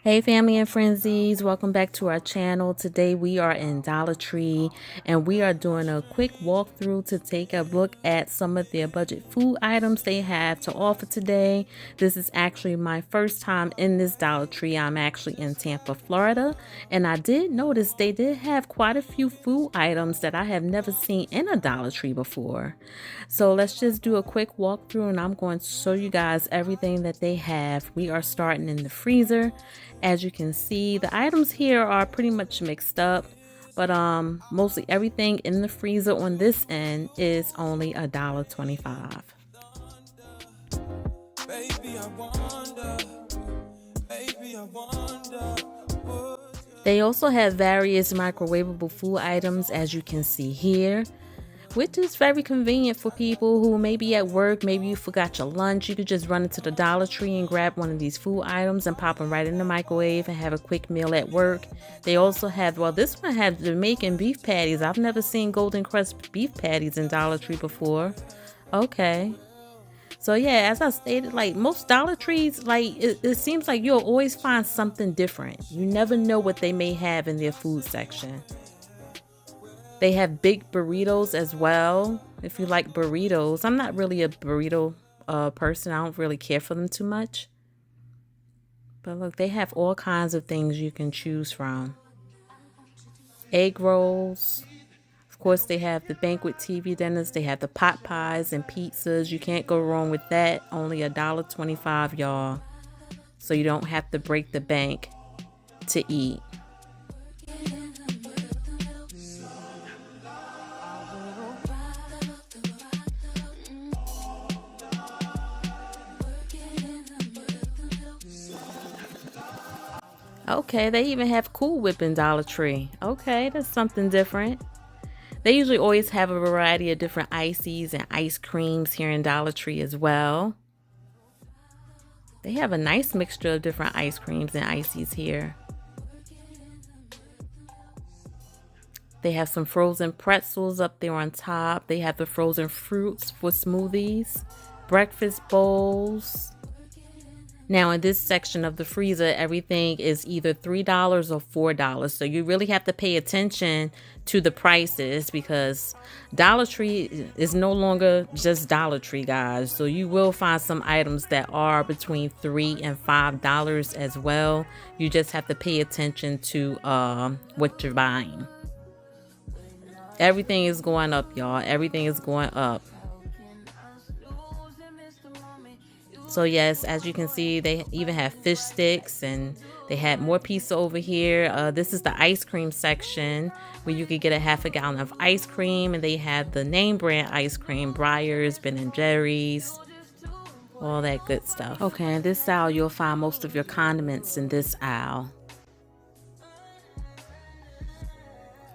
Hey family and frenzies, welcome back to our channel. Today we are in Dollar Tree and we are doing a quick walkthrough to take a look at some of their budget food items they have to offer today. This is actually my first time in this Dollar Tree. I'm actually in Tampa, Florida, and I did notice they did have quite a few food items that I have never seen in a Dollar Tree before. So let's just do a quick walkthrough and I'm going to show you guys everything that they have. We are starting in the freezer. As you can see, the items here are pretty much mixed up, but mostly everything in the freezer on this end is only $1.25. They also have various microwavable food items, as you can see here, which is very convenient for people who may be at work. Maybe you forgot your lunch. You could just run into the Dollar Tree and grab one of these food items and pop them right in the microwave and have a quick meal at work. They also have, well, this one has Jamaican beef patties. I've never seen Golden Crust beef patties in Dollar Tree before. Okay. So yeah, as I stated, like most Dollar Trees, like it seems like you'll always find something different. You never know what they may have in their food section. They have big burritos as well. If you like burritos, I'm not really a burrito person. I don't really care for them too much. But look, they have all kinds of things you can choose from. Egg rolls. Of course, they have the banquet TV dinners. They have the pot pies and pizzas. You can't go wrong with that. Only $1.25, y'all. So you don't have to break the bank to eat. Okay, they even have Cool Whip in Dollar Tree. Okay, that's something different. They usually always have a variety of different ices and ice creams here in Dollar Tree as well. They have a nice mixture of different ice creams and ices here. They have some frozen pretzels up there on top. They have the frozen fruits for smoothies, breakfast bowls. Now in this section of the freezer, everything is either $3 or $4. So you really have to pay attention to the prices because Dollar Tree is no longer just Dollar Tree, guys. So you will find some items that are between $3 and $5 as well. You just have to pay attention to what you're buying. Everything is going up, y'all. Everything is going up. So yes, as you can see, they even have fish sticks and they had more pizza over here. This is the ice cream section where you could get a half a gallon of ice cream, and they have the name brand ice cream, Breyers, Ben & Jerry's, all that good stuff. Okay, in this aisle, you'll find most of your condiments in this aisle.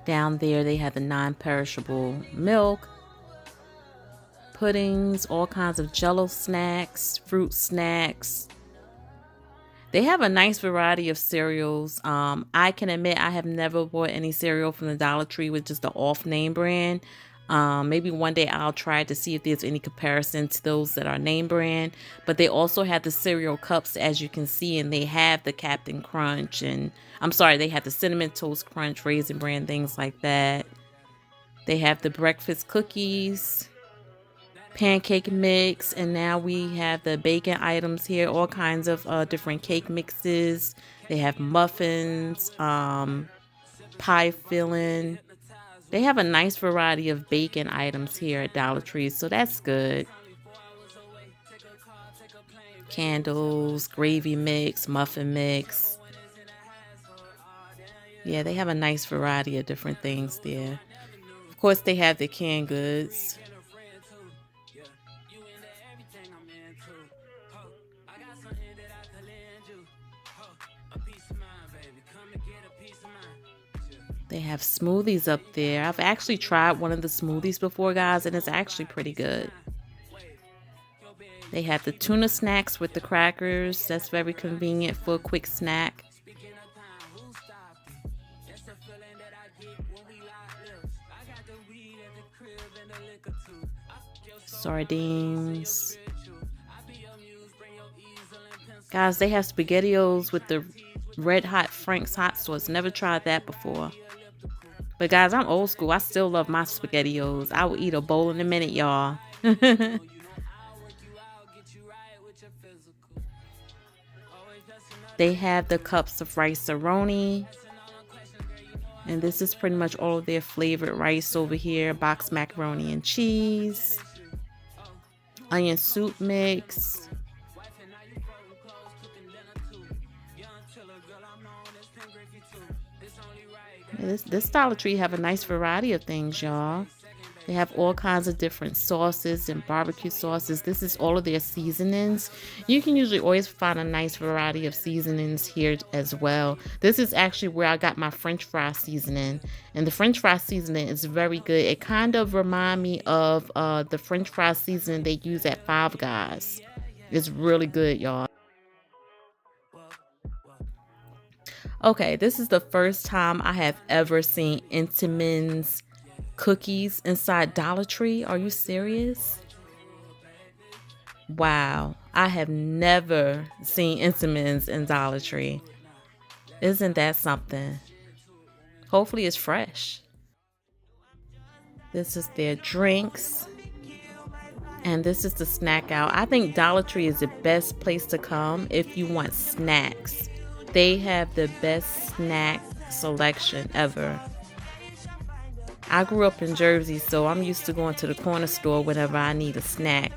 Down there, they have the non-perishable milk, puddings, all kinds of jello snacks, fruit snacks. They have a nice variety of cereals. I can admit I have never bought any cereal from the Dollar Tree with just the off name brand. Maybe one day I'll try to see if there's any comparison to those that are name brand. But they also have the cereal cups, as you can see, and they have the Captain Crunch, and I'm sorry, they have the Cinnamon Toast Crunch, Raisin Bran, things like that. They have the breakfast cookies, pancake mix, and now we have the bacon items here, all kinds of different cake mixes. They have muffins, pie filling. They have a nice variety of bacon items here at Dollar Tree, so that's good. Candles, gravy mix, muffin mix. Yeah, they have a nice variety of different things there. Of course, they have the canned goods. They have smoothies up there. I've actually tried one of the smoothies before, guys, and it's actually pretty good. They have the tuna snacks with the crackers. That's very convenient for a quick snack. Sardines. Guys, they have SpaghettiOs with the Red Hot Frank's hot sauce. Never tried that before. But guys, I'm old school. I still love my SpaghettiOs. I will eat a bowl in a minute, y'all. They have the cups of Rice-A-Roni. And this is pretty much all of their flavored rice over here. Boxed macaroni and cheese. Onion soup mix. Yeah, this Dollar Tree have a nice variety of things, y'all. They have all kinds of different sauces and barbecue sauces. This is all of their seasonings. You can usually always find a nice variety of seasonings here as well. This is actually where I got my French fry seasoning. And the French fry seasoning is very good. It kind of reminds me of the French fry seasoning they use at Five Guys. It's really good, y'all. Okay, this is the first time I have ever seen Entenmann's cookies inside Dollar Tree. Are you serious? Wow, I have never seen Entenmann's in Dollar Tree. Isn't that something? Hopefully it's fresh. This is their drinks. And this is the snack out. I think Dollar Tree is the best place to come if you want snacks. They have the best snack selection ever. I grew up in Jersey, so I'm used to going to the corner store whenever I need a snack.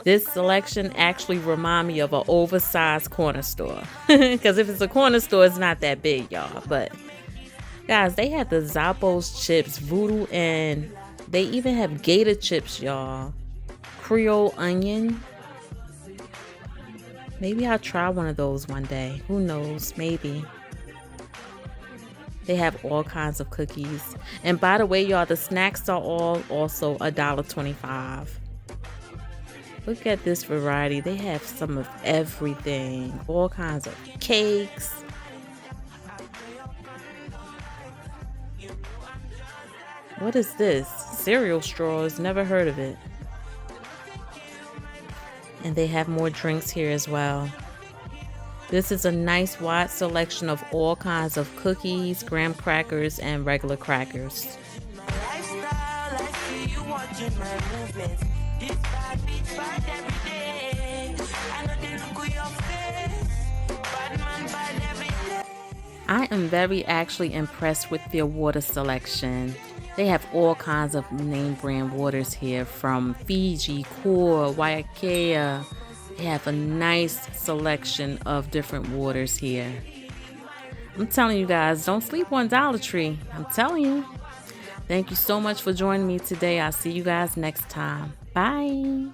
This selection actually reminds me of an oversized corner store. Because if it's a corner store, it's not that big, y'all. But, guys, they have the Zappos chips, Voodoo, and they even have Gator chips, y'all. Creole onion. Maybe I'll try one of those one day. Who knows? Maybe. They have all kinds of cookies. And by the way, y'all, the snacks are all also $1.25. Look at this variety. They have some of everything. All kinds of cakes. What is this? Cereal straws. Never heard of it. And they have more drinks here as well. This is a nice wide selection of all kinds of cookies, graham crackers, and regular crackers. I am very actually impressed with their water selection. They have all kinds of name brand waters here from Fiji, Core, Waiakea. They have a nice selection of different waters here. I'm telling you guys, don't sleep on Dollar Tree. I'm telling you. Thank you so much for joining me today. I'll see you guys next time. Bye.